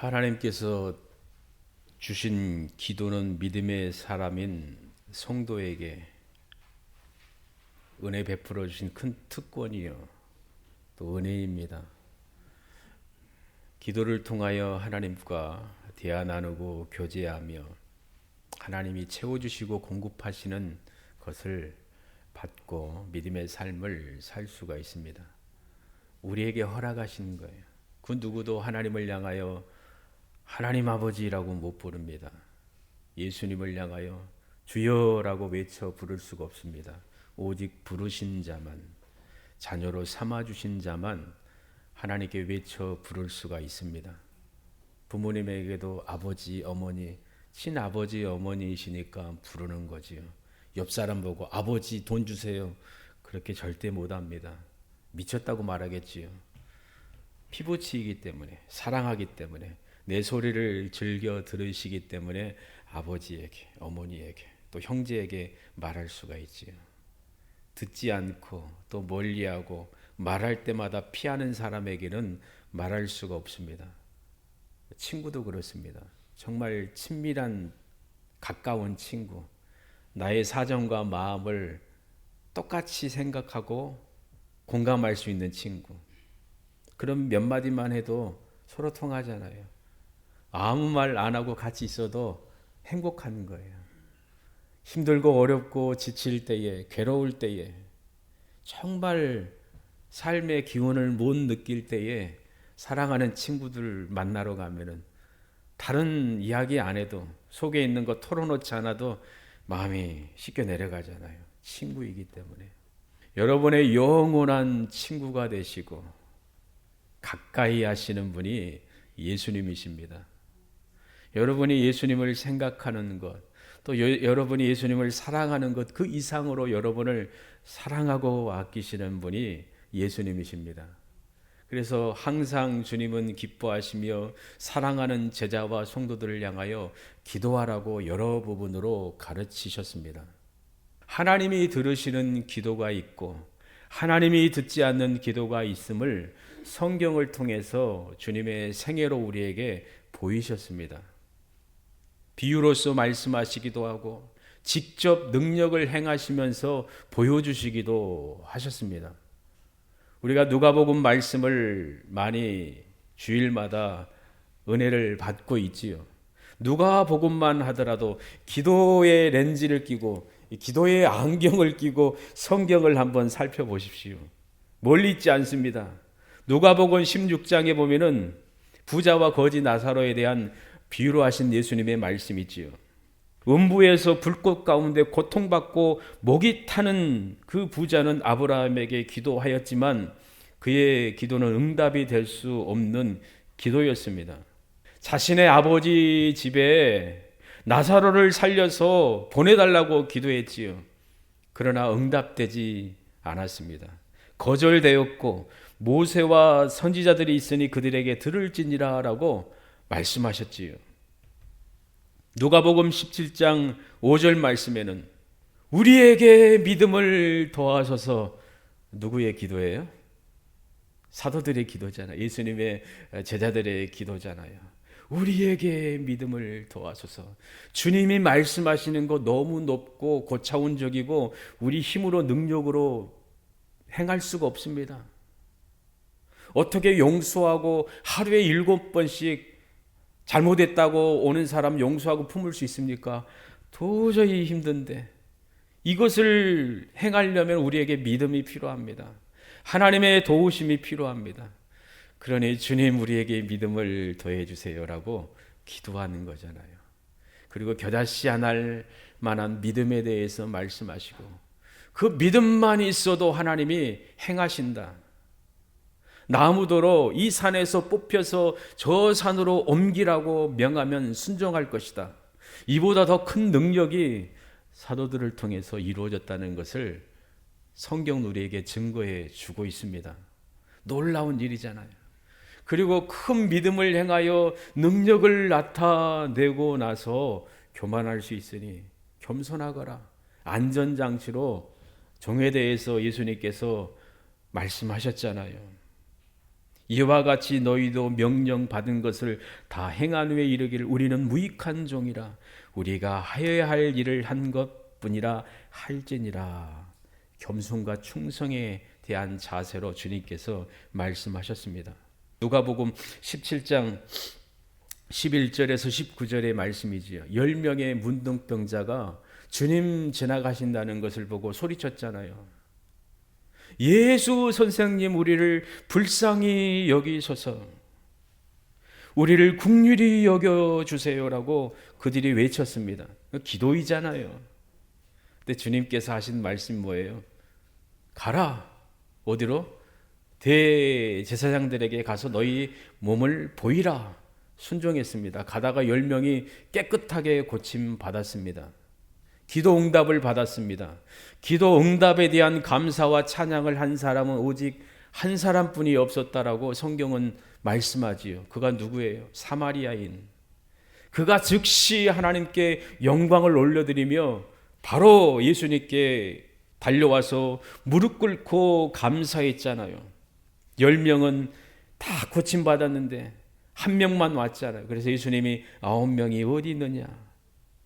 하나님께서 주신 기도는 믿음의 사람인 성도에게 은혜 베풀어 주신 큰 특권이요 또 은혜입니다. 기도를 통하여 하나님과 대화 나누고 교제하며 하나님이 채워주시고 공급하시는 것을 받고 믿음의 삶을 살 수가 있습니다. 우리에게 허락하신 거예요. 그 누구도 하나님을 향하여 하나님 아버지라고 못 부릅니다. 예수님을 향하여 주여라고 외쳐 부를 수가 없습니다. 오직 부르신 자만, 자녀로 삼아주신 자만 하나님께 외쳐 부를 수가 있습니다. 부모님에게도 아버지, 어머니, 친아버지, 어머니이시니까 부르는 거지요. 옆 사람 보고 아버지 돈 주세요. 그렇게 절대 못합니다. 미쳤다고 말하겠지요. 피부치이기 때문에, 사랑하기 때문에, 내 소리를 즐겨 들으시기 때문에 아버지에게, 어머니에게, 또 형제에게 말할 수가 있지요. 듣지 않고 또 멀리하고 말할 때마다 피하는 사람에게는 말할 수가 없습니다. 친구도 그렇습니다. 정말 친밀한 가까운 친구, 나의 사정과 마음을 똑같이 생각하고 공감할 수 있는 친구. 그럼 몇 마디만 해도 서로 통하잖아요. 아무 말 안 하고 같이 있어도 행복한 거예요. 힘들고 어렵고 지칠 때에, 괴로울 때에, 정말 삶의 기운을 못 느낄 때에 사랑하는 친구들 만나러 가면은 다른 이야기 안 해도 속에 있는 거 털어놓지 않아도 마음이 쉽게 내려가잖아요. 친구이기 때문에. 여러분의 영원한 친구가 되시고 가까이 하시는 분이 예수님이십니다. 여러분이 예수님을 생각하는 것, 또 여러분이 예수님을 사랑하는 것 그 이상으로 여러분을 사랑하고 아끼시는 분이 예수님이십니다. 그래서 항상 주님은 기뻐하시며 사랑하는 제자와 성도들을 향하여 기도하라고 여러 부분으로 가르치셨습니다. 하나님이 들으시는 기도가 있고 하나님이 듣지 않는 기도가 있음을 성경을 통해서 주님의 생애로 우리에게 보이셨습니다. 비유로서 말씀하시기도 하고 직접 능력을 행하시면서 보여주시기도 하셨습니다. 우리가 누가복음 말씀을 많이 주일마다 은혜를 받고 있지요. 누가복음만 하더라도 기도의 렌즈를 끼고 기도의 안경을 끼고 성경을 한번 살펴보십시오. 멀리 있지 않습니다. 누가복음 16장에 보면은 부자와 거지 나사로에 대한 비유로 하신 예수님의 말씀이 있지요. 음부에서 불꽃 가운데 고통받고 목이 타는 그 부자는 아브라함에게 기도하였지만 그의 기도는 응답이 될 수 없는 기도였습니다. 자신의 아버지 집에 나사로를 살려서 보내달라고 기도했지요. 그러나 응답되지 않았습니다. 거절되었고 모세와 선지자들이 있으니 그들에게 들을지니라 라고 말씀하셨지요. 누가복음 17장 5절 말씀에는 우리에게 믿음을 더하소서. 누구의 기도예요? 사도들의 기도잖아요. 예수님의 제자들의 기도잖아요. 우리에게 믿음을 더하소서. 주님이 말씀하시는 거 너무 높고 고차원적이고 우리 힘으로 능력으로 행할 수가 없습니다. 어떻게 용서하고 하루에 7번씩 잘못했다고 오는 사람 용서하고 품을 수 있습니까? 도저히 힘든데 이것을 행하려면 우리에게 믿음이 필요합니다. 하나님의 도우심이 필요합니다. 그러니 주님 우리에게 믿음을 더해 주세요라고 기도하는 거잖아요. 그리고 겨자씨 안 할 만한 믿음에 대해서 말씀하시고 그 믿음만 있어도 하나님이 행하신다. 나무도로 이 산에서 뽑혀서 저 산으로 옮기라고 명하면 순종할 것이다. 이보다 더 큰 능력이 사도들을 통해서 이루어졌다는 것을 성경 우리에게 증거해 주고 있습니다. 놀라운 일이잖아요. 그리고 큰 믿음을 행하여 능력을 나타내고 나서 교만할 수 있으니 겸손하거라. 안전장치로 종에 대해서 예수님께서 말씀하셨잖아요. 이와 같이 너희도 명령 받은 것을 다 행한 후에 이르기를 우리는 무익한 종이라 우리가 하여야 할 일을 한 것뿐이라 할지니라. 겸손과 충성에 대한 자세로 주님께서 말씀하셨습니다. 누가복음 17장 11절에서 19절의 말씀이지요. 10명의 문둥병자가 주님 지나가신다는 것을 보고 소리쳤잖아요. 예수 선생님, 우리를 불쌍히 여기소서, 우리를 긍휼히 여겨주세요라고 그들이 외쳤습니다. 기도이잖아요. 근데 주님께서 하신 말씀 뭐예요? 가라. 어디로? 대제사장들에게 가서 너희 몸을 보이라. 순종했습니다. 가다가 10명이 깨끗하게 고침받았습니다. 기도 응답을 받았습니다. 기도 응답에 대한 감사와 찬양을 한 사람은 오직 한 사람뿐이 없었다라고 성경은 말씀하지요. 그가 누구예요? 사마리아인. 그가 즉시 하나님께 영광을 올려드리며 바로 예수님께 달려와서 무릎 꿇고 감사했잖아요. 10명은 다 고침받았는데 한 명만 왔잖아요. 그래서 예수님이 9명이 어디 있느냐?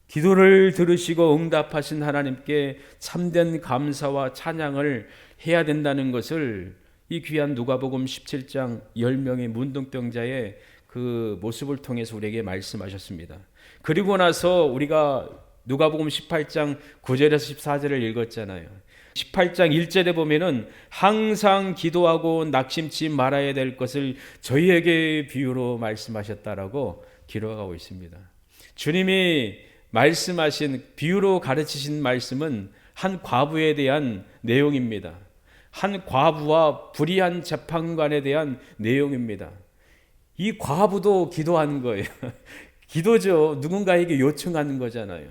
기도를 들으시고 응답하신 하나님께 참된 감사와 찬양을 해야 된다는 것을 이 귀한 누가복음 17장 10명의 문둥병자의 그 모습을 통해서 우리에게 말씀하셨습니다. 그리고 나서 우리가 누가복음 18장 9절에서 14절을 읽었잖아요. 18장 1절에 보면은 항상 기도하고 낙심치 말아야 될 것을 저희에게 비유로 말씀하셨다라고 기록하고 있습니다. 주님이 말씀하신 비유로 가르치신 말씀은 한 과부에 대한 내용입니다. 한 과부와 불의한 재판관에 대한 내용입니다. 이 과부도 기도한 거예요. 기도죠. 누군가에게 요청하는 거잖아요.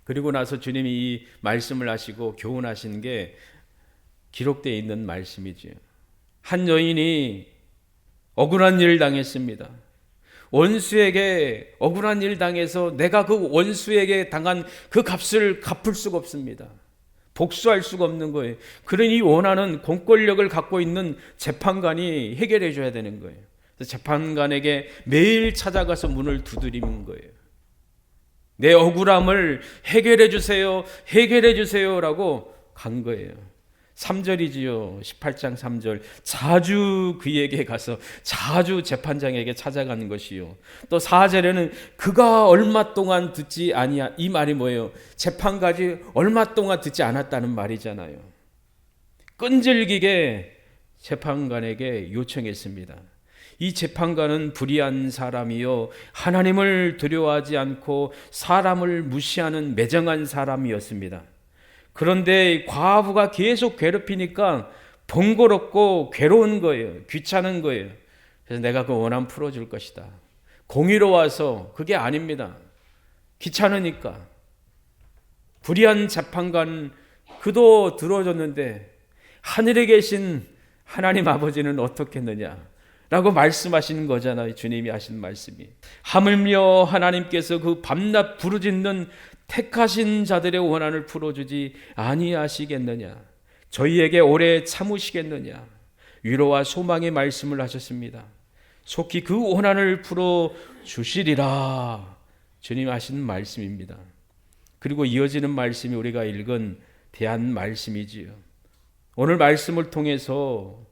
그리고 나서 주님이 이 말씀을 하시고 교훈하신 게 기록되어 있는 말씀이지요. 한 여인이 억울한 일을 당했습니다. 원수에게 억울한 일 당해서 내가 그 원수에게 당한 그 값을 갚을 수가 없습니다. 복수할 수가 없는 거예요. 그러니 원하는 공권력을 갖고 있는 재판관이 해결해 줘야 되는 거예요. 그래서 재판관에게 매일 찾아가서 문을 두드리는 거예요. 내 억울함을 해결해 주세요. 해결해 주세요라고 간 거예요. 3절이지요. 18장 3절. 자주 그에게 가서 자주 재판장에게 찾아가는 것이요. 또 4절에는 그가 얼마 동안 듣지 아니야. 이 말이 뭐예요? 재판까지 얼마 동안 듣지 않았다는 말이잖아요. 끈질기게 재판관에게 요청했습니다. 이 재판관은 불의한 사람이요, 하나님을 두려워하지 않고 사람을 무시하는 매정한 사람이었습니다. 그런데 과부가 계속 괴롭히니까 번거롭고 괴로운 거예요. 귀찮은 거예요. 그래서 내가 그 원한 풀어줄 것이다. 공의로워서 그게 아닙니다. 귀찮으니까. 불의한 재판관 그도 들어줬는데 하늘에 계신 하나님 아버지는 어떻겠느냐 라고 말씀하시는 거잖아요. 주님이 하신 말씀이. 하물며 하나님께서 그 밤낮 부르짖는 택하신 자들의 원한을 풀어주지 아니하시겠느냐. 저희에게 오래 참으시겠느냐. 위로와 소망의 말씀을 하셨습니다. 속히 그 원한을 풀어주시리라. 주님 하신 말씀입니다. 그리고 이어지는 말씀이 우리가 읽은 대한 말씀이지요. 오늘 말씀을 통해서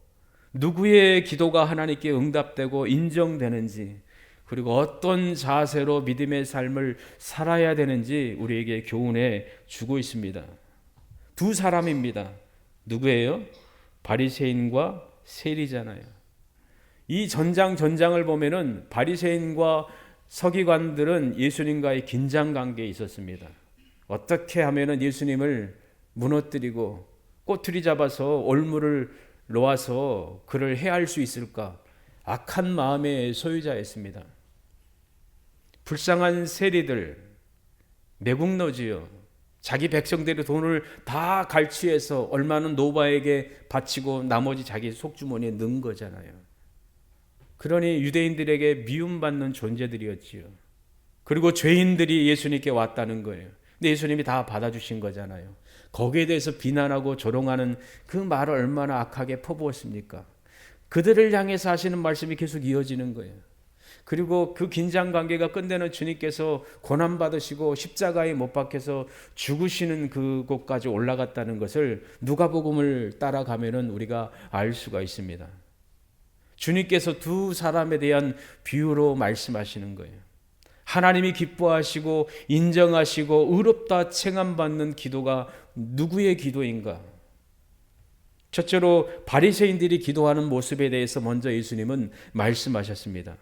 누구의 기도가 하나님께 응답되고 인정되는지, 그리고 어떤 자세로 믿음의 삶을 살아야 되는지 우리에게 교훈해 주고 있습니다. 두 사람입니다. 누구예요? 바리새인과 세리잖아요. 이 전장을 보면은 바리새인과 서기관들은 예수님과의 긴장 관계에 있었습니다. 어떻게 하면은 예수님을 무너뜨리고 꼬투리 잡아서 올무를 놓아서 그를 해할 수 있을까? 악한 마음의 소유자였습니다. 불쌍한 세리들, 매국노지요. 자기 백성들의 돈을 다 갈취해서 얼마는 노바에게 바치고 나머지 자기 속주머니에 넣은 거잖아요. 그러니 유대인들에게 미움받는 존재들이었지요. 그리고 죄인들이 예수님께 왔다는 거예요. 근데 예수님이 다 받아주신 거잖아요. 거기에 대해서 비난하고 조롱하는 그 말을 얼마나 악하게 퍼부었습니까? 그들을 향해서 하시는 말씀이 계속 이어지는 거예요. 그리고 그 긴장 관계가 끝내는 주님께서 고난받으시고 십자가에 못 박혀서 죽으시는 그곳까지 올라갔다는 것을 누가복음을 따라가면은 우리가 알 수가 있습니다. 주님께서 두 사람에 대한 비유로 말씀하시는 거예요. 하나님이 기뻐하시고 인정하시고 의롭다 칭함받는 기도가 누구의 기도인가? 첫째로 바리새인들이 기도하는 모습에 대해서 먼저 예수님은 말씀하셨습니다.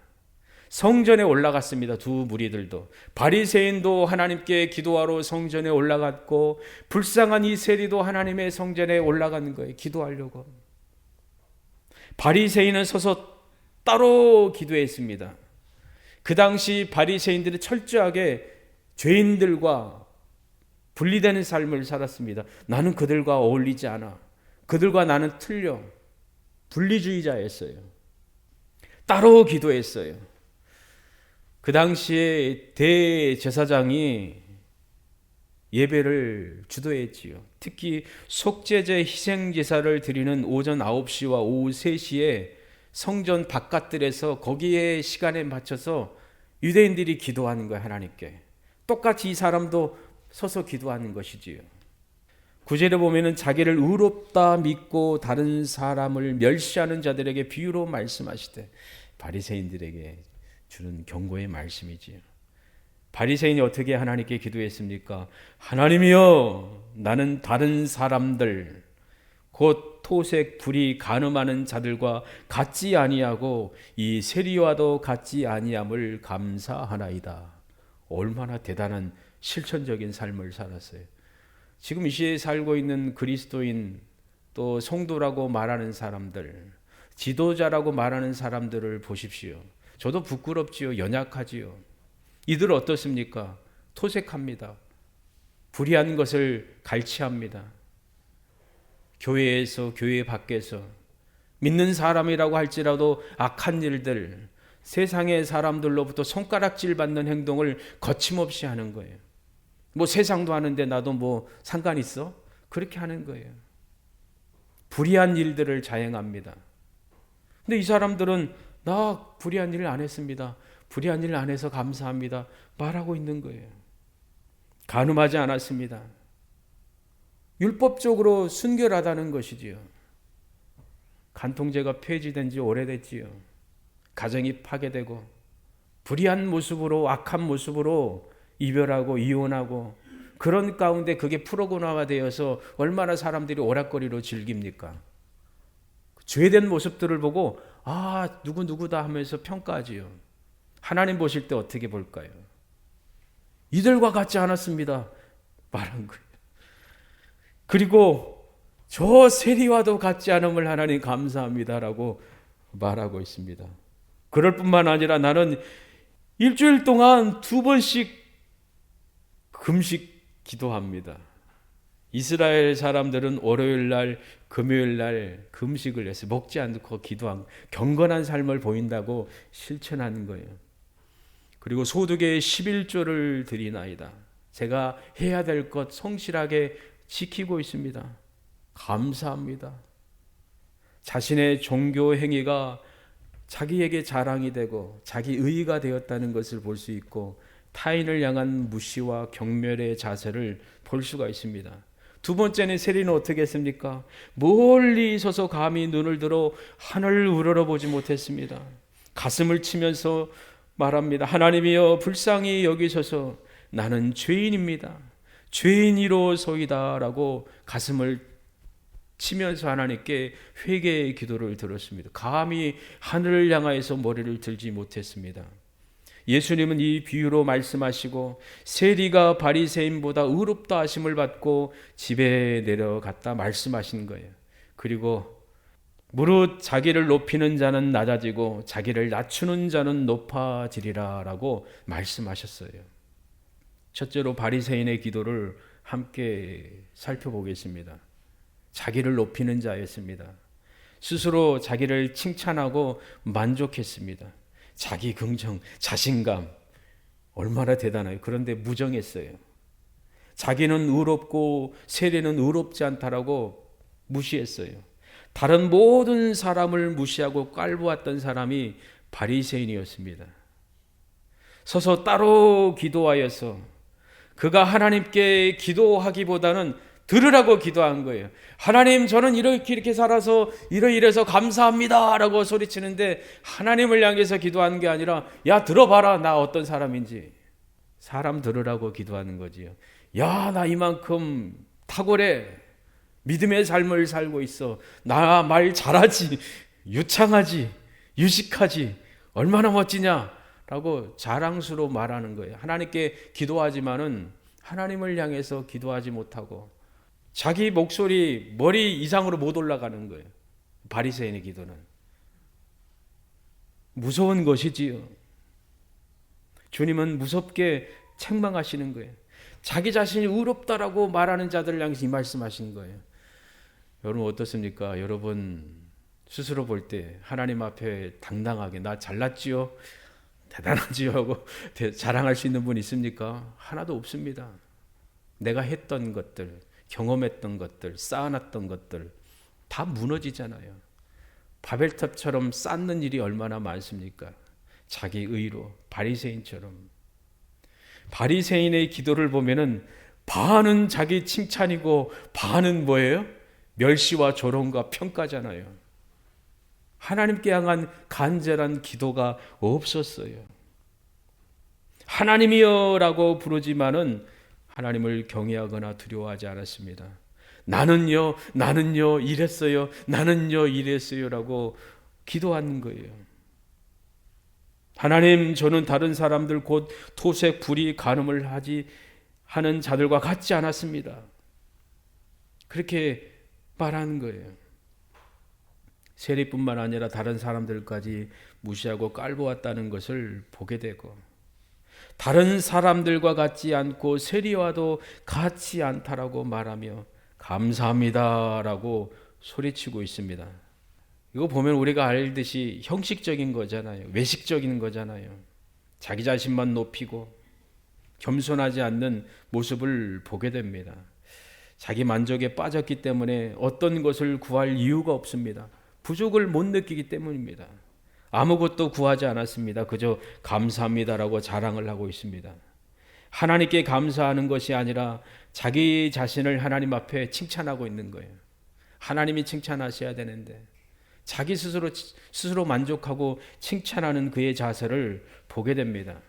성전에 올라갔습니다. 두 무리들도. 바리새인도 하나님께 기도하러 성전에 올라갔고 불쌍한 이 세리도 하나님의 성전에 올라가는 거예요. 기도하려고. 바리새인은 서서 따로 기도했습니다. 그 당시 바리새인들이 철저하게 죄인들과 분리되는 삶을 살았습니다. 나는 그들과 어울리지 않아. 그들과 나는 틀려. 분리주의자였어요. 따로 기도했어요. 그 당시에 대제사장이 예배를 주도했지요. 특히 속죄제 희생제사를 드리는 오전 9시와 오후 3시에 성전 바깥들에서 거기에 시간에 맞춰서 유대인들이 기도하는 거예요. 하나님께. 똑같이 이 사람도 서서 기도하는 것이지요. 9절에 보면은 자기를 의롭다 믿고 다른 사람을 멸시하는 자들에게 비유로 말씀하시되, 바리새인들에게 주는 경고의 말씀이지요. 바리새인이 어떻게 하나님께 기도했습니까? 하나님이여, 나는 다른 사람들 곧 토색 불이 간음하는 자들과 같지 아니하고 이 세리와도 같지 아니함을 감사하나이다. 얼마나 대단한 실천적인 삶을 살았어요. 지금 이 시대에 살고 있는 그리스도인, 또 성도라고 말하는 사람들, 지도자라고 말하는 사람들을 보십시오. 저도 부끄럽지요. 연약하지요. 이들 어떻습니까? 토색합니다. 불의한 것을 갈취합니다. 교회에서, 교회 밖에서 믿는 사람이라고 할지라도 악한 일들, 세상의 사람들로부터 손가락질 받는 행동을 거침없이 하는 거예요. 뭐 세상도 하는데 나도 뭐 상관 있어? 그렇게 하는 거예요. 불의한 일들을 자행합니다. 근데 이 사람들은 나 불의한 일을 안 했습니다. 불의한 일을 안 해서 감사합니다. 말하고 있는 거예요. 간음하지 않았습니다. 율법적으로 순결하다는 것이지요. 간통죄가 폐지된 지 오래됐지요. 가정이 파괴되고 불의한 모습으로, 악한 모습으로 이별하고 이혼하고, 그런 가운데 그게 프로그램화 되어서 얼마나 사람들이 오락거리로 즐깁니까? 죄된 모습들을 보고 누구다 하면서 평가하지요. 하나님 보실 때 어떻게 볼까요? 이들과 같지 않았습니다. 말한 거예요. 그리고 저 세리와도 같지 않음을 하나님 감사합니다라고 말하고 있습니다. 그럴 뿐만 아니라 나는 일주일 동안 2번씩 금식 기도합니다. 이스라엘 사람들은 월요일 날, 금요일 날 금식을 해서 먹지 않고 기도한 경건한 삶을 보인다고 실천하는 거예요. 그리고 소득의 11조를 드리나이다. 제가 해야 될 것 성실하게 지키고 있습니다. 감사합니다. 자신의 종교 행위가 자기에게 자랑이 되고 자기 의의가 되었다는 것을 볼 수 있고, 타인을 향한 무시와 경멸의 자세를 볼 수가 있습니다. 두 번째는 세리는 어떻게 했습니까? 멀리 서서 감히 눈을 들어 하늘을 우러러보지 못했습니다. 가슴을 치면서 말합니다. 하나님이여, 불쌍히 여기소서. 나는 죄인입니다. 죄인이로소이다 라고 가슴을 치면서 하나님께 회개의 기도를 들었습니다. 감히 하늘을 향하여서 머리를 들지 못했습니다. 예수님은 이 비유로 말씀하시고 세리가 바리새인보다 의롭다 하심을 받고 집에 내려갔다 말씀하신 거예요. 그리고 무릇 자기를 높이는 자는 낮아지고 자기를 낮추는 자는 높아지리라 라고 말씀하셨어요. 첫째로 바리새인의 기도를 함께 살펴보겠습니다. 자기를 높이는 자였습니다. 스스로 자기를 칭찬하고 만족했습니다. 자기 긍정, 자신감, 얼마나 대단해요. 그런데 무정했어요. 자기는 의롭고 세리는 의롭지 않다라고 무시했어요. 다른 모든 사람을 무시하고 깔보았던 사람이 바리새인이었습니다. 서서 따로 기도하여서 그가 하나님께 기도하기보다는 들으라고 기도한 거예요. 하나님, 저는 이렇게 살아서 이래서 감사합니다 라고 소리치는데 하나님을 향해서 기도하는 게 아니라 야, 들어봐라, 나 어떤 사람인지. 사람 들으라고 기도하는 거지요. 야, 나 이만큼 탁월해, 믿음의 삶을 살고 있어, 나 말 잘하지, 유창하지, 유식하지, 얼마나 멋지냐 라고 자랑스러워 말하는 거예요. 하나님께 기도하지만은 하나님을 향해서 기도하지 못하고 자기 목소리 머리 이상으로 못 올라가는 거예요. 바리새인의 기도는 무서운 것이지요. 주님은 무섭게 책망하시는 거예요. 자기 자신이 의롭다라고 말하는 자들을 향해서 이 말씀하시는 거예요. 여러분 어떻습니까? 여러분 스스로 볼 때 하나님 앞에 당당하게 나 잘났지요, 대단하지요 하고 자랑할 수 있는 분 있습니까? 하나도 없습니다. 내가 했던 것들, 경험했던 것들, 쌓아놨던 것들 다 무너지잖아요. 바벨탑처럼 쌓는 일이 얼마나 많습니까? 자기 의로, 바리새인처럼. 바리새인의 기도를 보면은 반은 자기 칭찬이고 반은 뭐예요? 멸시와 조롱과 평가잖아요. 하나님께 향한 간절한 기도가 없었어요. 하나님이여라고 부르지만은 하나님을 경외하거나 두려워하지 않았습니다. 나는요 이랬어요, 나는요 이랬어요라고 기도하는 거예요. 하나님, 저는 다른 사람들 곧 토색, 불의, 간음을 하는 자들과 같지 않았습니다. 그렇게 말하는 거예요. 세리뿐만 아니라 다른 사람들까지 무시하고 깔보았다는 것을 보게 되고, 다른 사람들과 같지 않고 세리와도 같지 않다라고 말하며 감사합니다라고 소리치고 있습니다. 이거 보면 우리가 알듯이 형식적인 거잖아요. 외식적인 거잖아요. 자기 자신만 높이고 겸손하지 않는 모습을 보게 됩니다. 자기 만족에 빠졌기 때문에 어떤 것을 구할 이유가 없습니다. 부족을 못 느끼기 때문입니다. 아무것도 구하지 않았습니다. 그저 감사합니다라고 자랑을 하고 있습니다. 하나님께 감사하는 것이 아니라 자기 자신을 하나님 앞에 칭찬하고 있는 거예요. 하나님이 칭찬하셔야 되는데 자기 스스로 만족하고 칭찬하는 그의 자세를 보게 됩니다.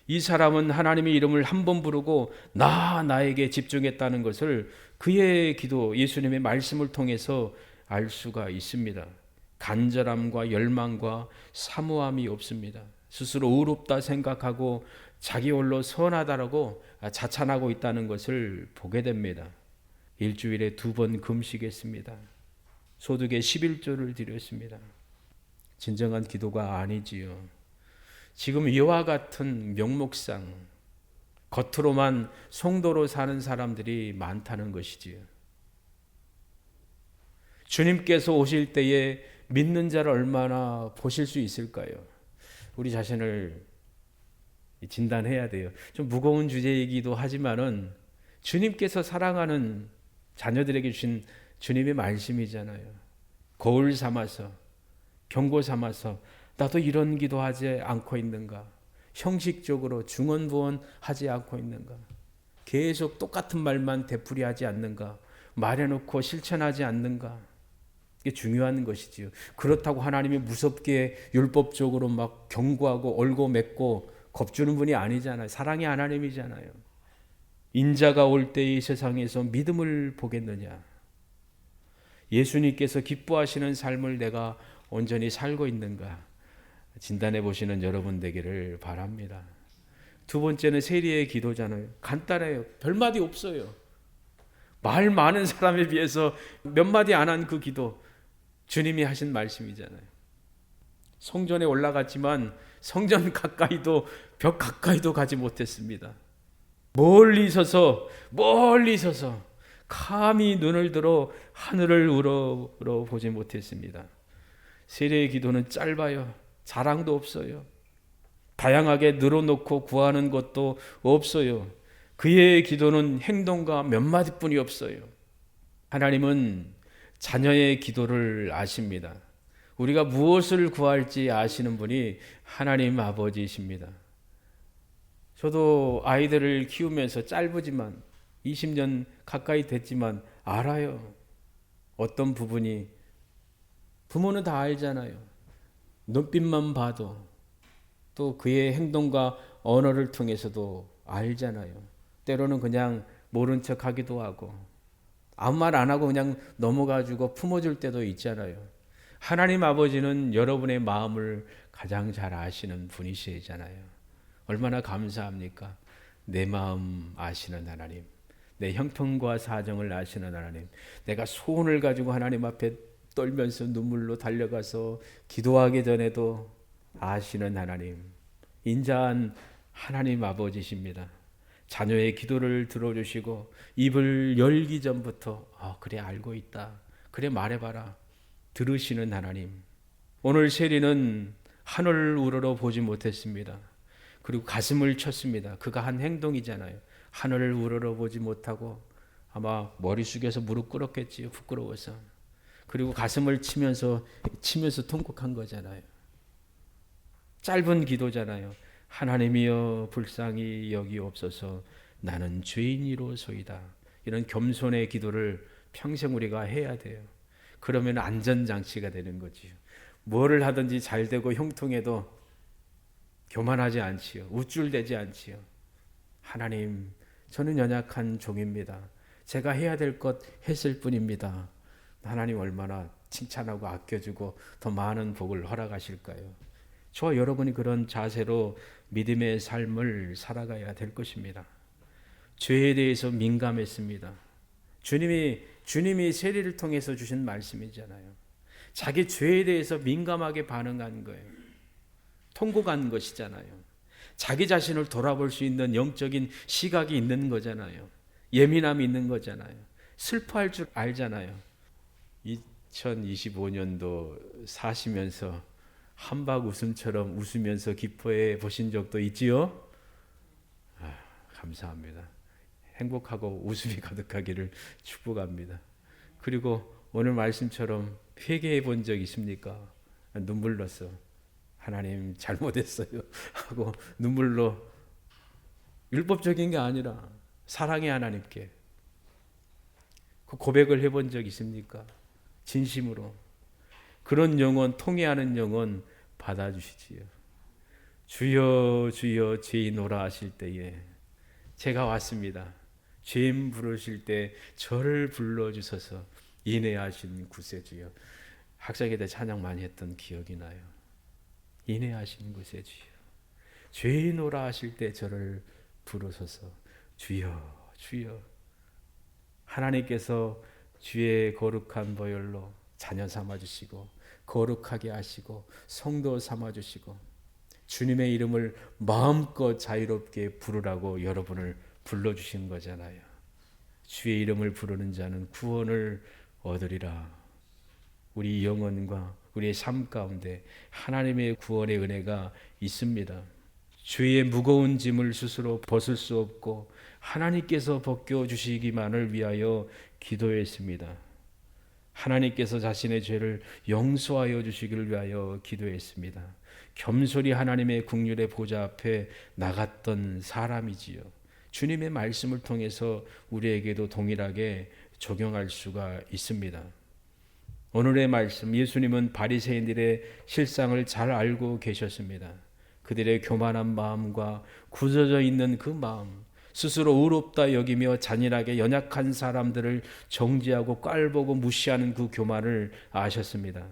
이 사람은 하나님의 이름을 한 번 부르고 나에게 집중했다는 것을 그의 기도, 예수님의 말씀을 통해서 알 수가 있습니다. 간절함과 열망과 사모함이 없습니다. 스스로 의롭다 생각하고 자기 홀로 선하다라고 자찬하고 있다는 것을 보게 됩니다. 일주일에 2번 금식했습니다. 소득의 11조를 드렸습니다. 진정한 기도가 아니지요. 지금 이와 같은 명목상 겉으로만 성도로 사는 사람들이 많다는 것이지요. 주님께서 오실 때에 믿는 자를 얼마나 보실 수 있을까요? 우리 자신을 진단해야 돼요. 좀 무거운 주제이기도 하지만은 주님께서 사랑하는 자녀들에게 주신 주님의 말씀이잖아요. 거울 삼아서, 경고 삼아서 나도 이런 기도하지 않고 있는가? 형식적으로 중언부언하지 않고 있는가? 계속 똑같은 말만 되풀이하지 않는가? 말해놓고 실천하지 않는가? 이게 중요한 것이지요. 그렇다고 하나님이 무섭게 율법적으로 막 경고하고 얼고 맺고 겁주는 분이 아니잖아요. 사랑의 하나님이잖아요. 인자가 올 때 이 세상에서 믿음을 보겠느냐? 예수님께서 기뻐하시는 삶을 내가 온전히 살고 있는가? 진단해 보시는 여러분 되기를 바랍니다. 두 번째는 세리의 기도잖아요. 간단해요. 별말이 없어요. 말 많은 사람에 비해서 몇 마디 안 한 그 기도, 주님이 하신 말씀이잖아요. 성전에 올라갔지만 성전 가까이도, 벽 가까이도 가지 못했습니다. 멀리 서서 감히 눈을 들어 하늘을 우러보지 못했습니다. 세리의 기도는 짧아요. 자랑도 없어요. 다양하게 늘어놓고 구하는 것도 없어요. 그의 기도는 행동과 몇 마디뿐이 없어요. 하나님은 자녀의 기도를 아십니다. 우리가 무엇을 구할지 아시는 분이 하나님 아버지이십니다. 저도 아이들을 키우면서 짧지만 20년 가까이 됐지만 알아요. 어떤 부분이 부모는 다 알잖아요. 눈빛만 봐도 또 그의 행동과 언어를 통해서도 알잖아요. 때로는 그냥 모른 척 하기도 하고 아무 말 안 하고 그냥 넘어가지고 품어줄 때도 있잖아요. 하나님 아버지는 여러분의 마음을 가장 잘 아시는 분이시잖아요. 얼마나 감사합니까? 내 마음 아시는 하나님, 내 형편과 사정을 아시는 하나님, 내가 소원을 가지고 하나님 앞에 떨면서 눈물로 달려가서 기도하기 전에도 아시는 하나님, 인자한 하나님 아버지십니다. 자녀의 기도를 들어주시고 입을 열기 전부터 그래 알고 있다, 그래 말해봐라 들으시는 하나님. 오늘 세리는 하늘 우러러 보지 못했습니다. 그리고 가슴을 쳤습니다. 그가 한 행동이잖아요. 하늘을 우러러 보지 못하고 아마 머리 숙여서 무릎 꿇었겠지요. 부끄러워서. 그리고 가슴을 치면서 통곡한 거잖아요. 짧은 기도잖아요. 하나님이여 불쌍히 여기옵소서 나는 죄인이로소이다. 이런 겸손의 기도를 평생 우리가 해야 돼요. 그러면 안전장치가 되는 거지요. 뭐를 하든지 잘 되고 형통해도 교만하지 않지요. 우쭐대지 않지요. 하나님, 저는 연약한 종입니다. 제가 해야 될 것 했을 뿐입니다. 하나님 얼마나 칭찬하고 아껴주고 더 많은 복을 허락하실까요? 저와 여러분이 그런 자세로 믿음의 삶을 살아가야 될 것입니다. 죄에 대해서 민감했습니다. 주님이 세리를 통해서 주신 말씀이잖아요. 자기 죄에 대해서 민감하게 반응한 거예요. 통곡한 것이잖아요. 자기 자신을 돌아볼 수 있는 영적인 시각이 있는 거잖아요. 예민함이 있는 거잖아요. 슬퍼할 줄 알잖아요. 2025년도 사시면서 한박 웃음처럼 웃으면서 기뻐해 보신 적도 있지요? 감사합니다. 행복하고 웃음이 가득하기를 축복합니다. 그리고 오늘 말씀처럼 회개해 본 적 있습니까? 눈물 났어. 하나님 잘못했어요 하고 눈물로, 율법적인 게 아니라 사랑의 하나님께 그 고백을 해본 적 있습니까? 진심으로. 그런 영혼, 통회하는 영혼 받아주시지요. 주여 주여 죄인오라 하실 때에 제가 왔습니다. 죄인 부르실 때 저를 불러주셔서 인내하신 구세주여. 학생에 대해 찬양 많이 했던 기억이 나요. 인내하신 구세주여. 죄인오라 하실 때 저를 부르셔서 주여 주여. 하나님께서 주의 거룩한 보혈로 자녀 삼아주시고 거룩하게 하시고 성도 삼아주시고 주님의 이름을 마음껏 자유롭게 부르라고 여러분을 불러주신 거잖아요. 주의 이름을 부르는 자는 구원을 얻으리라. 우리 영혼과 우리의 삶 가운데 하나님의 구원의 은혜가 있습니다. 주의 무거운 짐을 스스로 벗을 수 없고 하나님께서 벗겨주시기만을 위하여 기도했습니다. 하나님께서 자신의 죄를 용서하여 주시기를 위하여 기도했습니다. 겸손히 하나님의 국률의 보좌 앞에 나갔던 사람이지요. 주님의 말씀을 통해서 우리에게도 동일하게 적용할 수가 있습니다. 오늘의 말씀, 예수님은 바리새인들의 실상을 잘 알고 계셨습니다. 그들의 교만한 마음과 굳어져 있는 그 마음, 스스로 의롭다 여기며 잔인하게 연약한 사람들을 정죄하고 깔보고 무시하는 그 교만을 아셨습니다.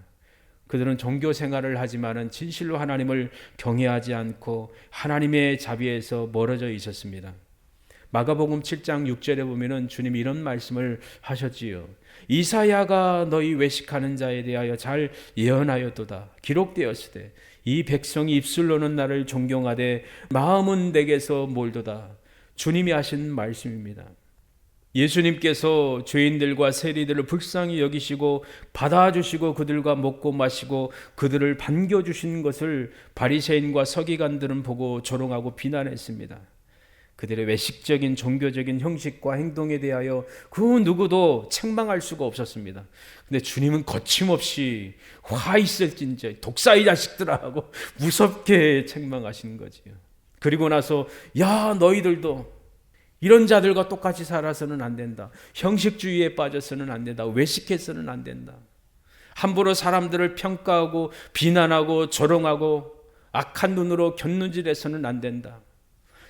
그들은 종교 생활을 하지만은 진실로 하나님을 경외하지 않고 하나님의 자비에서 멀어져 있었습니다. 마가복음 7장 6절에 보면은 주님이 이런 말씀을 하셨지요. 이사야가 너희 외식하는 자에 대하여 잘 예언하였도다. 기록되었으되 이 백성이 입술로는 나를 존경하되 마음은 내게서 멀도다. 주님이 하신 말씀입니다. 예수님께서 죄인들과 세리들을 불쌍히 여기시고 받아주시고 그들과 먹고 마시고 그들을 반겨주신 것을 바리새인과 서기관들은 보고 조롱하고 비난했습니다. 그들의 외식적인 종교적인 형식과 행동에 대하여 그 누구도 책망할 수가 없었습니다. 근데 주님은 거침없이 화 있을진저 독사의 자식들아 하고 무섭게 책망하시는 거지요. 그리고 나서 야 너희들도 이런 자들과 똑같이 살아서는 안 된다. 형식주의에 빠져서는 안 된다. 외식해서는 안 된다. 함부로 사람들을 평가하고 비난하고 조롱하고 악한 눈으로 곁눈질해서는 안 된다.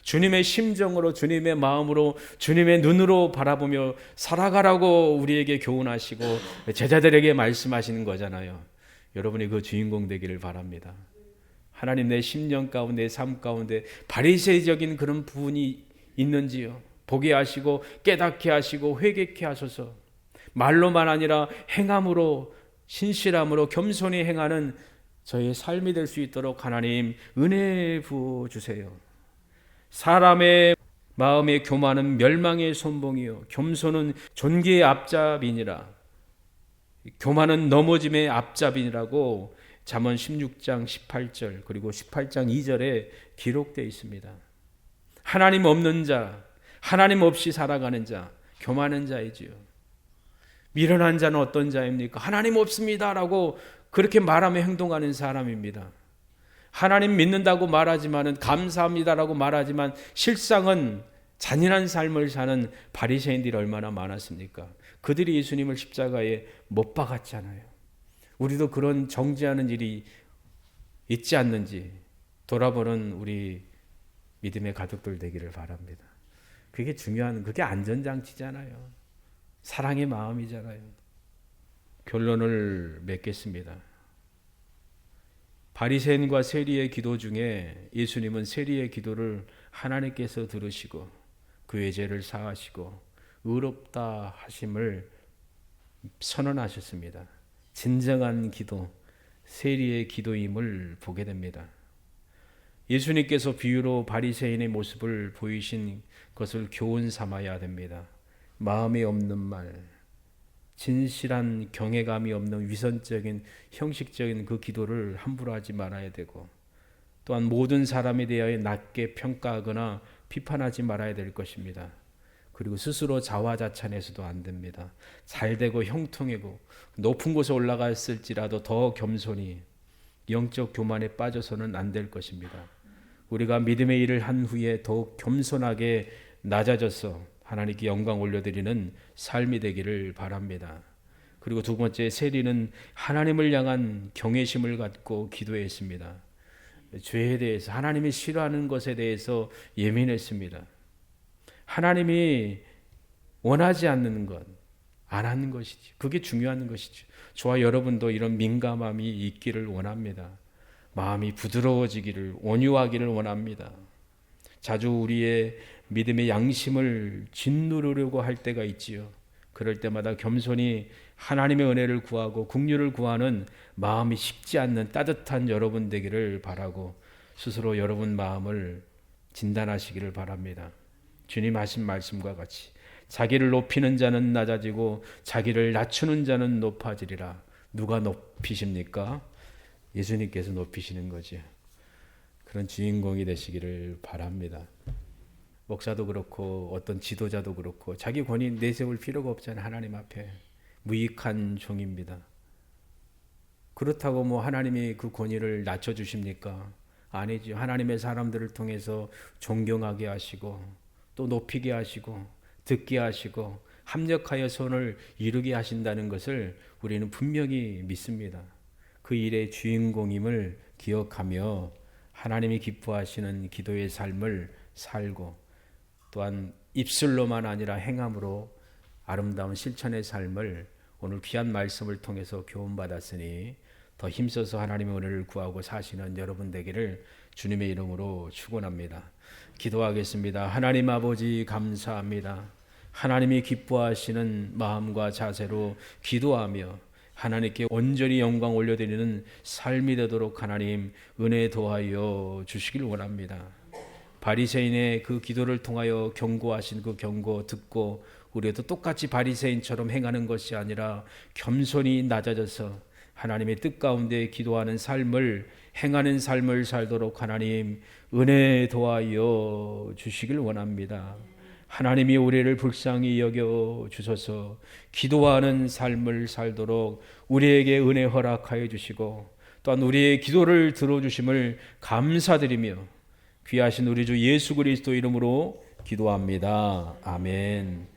주님의 심정으로 주님의 마음으로 주님의 눈으로 바라보며 살아가라고 우리에게 교훈하시고 제자들에게 말씀하시는 거잖아요. 여러분이 그 주인공 되기를 바랍니다. 하나님 내 심령 가운데 삶 가운데 바리새적인 그런 부분이 있는지요. 보게 하시고 깨닫게 하시고 회개케 하소서. 말로만 아니라 행함으로 신실함으로 겸손히 행하는 저의 삶이 될 수 있도록 하나님 은혜 부어주세요. 사람의 마음에 교만은 멸망의 손봉이요 겸손은 존귀의 앞잡이니라. 교만은 넘어짐의 앞잡이라고 잠언 16장 18절 그리고 18장 2절에 기록되어 있습니다. 하나님 없는 자, 하나님 없이 살아가는 자, 교만한 자이지요. 미련한 자는 어떤 자입니까? 하나님 없습니다라고 그렇게 말하며 행동하는 사람입니다. 하나님 믿는다고 말하지만은 감사합니다라고 말하지만 실상은 잔인한 삶을 사는 바리새인들이 얼마나 많았습니까? 그들이 예수님을 십자가에 못 박았잖아요. 우리도 그런 정죄하는 일이 있지 않는지 돌아보는 우리 믿음의 가족들 되기를 바랍니다. 그게 중요한, 그게 안전장치잖아요. 사랑의 마음이잖아요. 결론을 맺겠습니다. 바리새인과 세리의 기도 중에 예수님은 세리의 기도를 하나님께서 들으시고 그의 죄를 사하시고 의롭다 하심을 선언하셨습니다. 진정한 기도, 세리의 기도임을 보게 됩니다. 예수님께서 비유로 바리새인의 모습을 보이신 것을 교훈 삼아야 됩니다. 마음이 없는 말, 진실한 경외감이 없는 위선적인 형식적인 그 기도를 함부로 하지 말아야 되고, 또한 모든 사람에 대하여 낮게 평가하거나 비판하지 말아야 될 것입니다. 그리고 스스로 자화자찬해서도 안 됩니다. 잘되고 형통하고 높은 곳에 올라갔을지라도 더 겸손히 영적 교만에 빠져서는 안 될 것입니다. 우리가 믿음의 일을 한 후에 더욱 겸손하게 낮아져서 하나님께 영광 올려드리는 삶이 되기를 바랍니다. 그리고 두 번째, 세리는 하나님을 향한 경외심을 갖고 기도했습니다. 죄에 대해서, 하나님이 싫어하는 것에 대해서 예민했습니다. 하나님이 원하지 않는 것, 안 하는 것이지. 그게 중요한 것이죠. 저와 여러분도 이런 민감함이 있기를 원합니다. 마음이 부드러워지기를, 온유하기를 원합니다. 자주 우리의 믿음의 양심을 짓누르려고 할 때가 있지요. 그럴 때마다 겸손히 하나님의 은혜를 구하고 긍휼을 구하는 마음이 식지 않는 따뜻한 여러분 되기를 바라고 스스로 여러분 마음을 진단하시기를 바랍니다. 주님 하신 말씀과 같이 자기를 높이는 자는 낮아지고 자기를 낮추는 자는 높아지리라. 누가 높이십니까? 예수님께서 높이시는 거죠. 그런 주인공이 되시기를 바랍니다. 목사도 그렇고 어떤 지도자도 그렇고 자기 권위 내세울 필요가 없잖아요. 하나님 앞에 무익한 종입니다. 그렇다고 뭐 하나님이 그 권위를 낮춰주십니까? 아니죠. 하나님의 사람들을 통해서 존경하게 하시고 또 높이게 하시고 듣게 하시고 합력하여 선을 이루게 하신다는 것을 우리는 분명히 믿습니다. 그 일의 주인공임을 기억하며 하나님이 기뻐하시는 기도의 삶을 살고 또한 입술로만 아니라 행함으로 아름다운 실천의 삶을 오늘 귀한 말씀을 통해서 교훈받았으니 더 힘써서 하나님의 은혜를 구하고 사시는 여러분 되기를 주님의 이름으로 축원합니다. 기도하겠습니다. 하나님 아버지 감사합니다. 하나님이 기뻐하시는 마음과 자세로 기도하며 하나님께 온전히 영광 올려드리는 삶이 되도록 하나님 은혜 도하여 주시길 원합니다. 바리새인의 그 기도를 통하여 경고하신 그 경고 듣고 우리도 똑같이 바리새인처럼 행하는 것이 아니라 겸손히 낮아져서 하나님의 뜻 가운데 기도하는 삶을 행하는 삶을 살도록 하나님 은혜 도와여 주시길 원합니다. 하나님이 우리를 불쌍히 여겨 주셔서 기도하는 삶을 살도록 우리에게 은혜 허락하여 주시고 또한 우리의 기도를 들어주심을 감사드리며 귀하신 우리 주 예수 그리스도 이름으로 기도합니다. 아멘.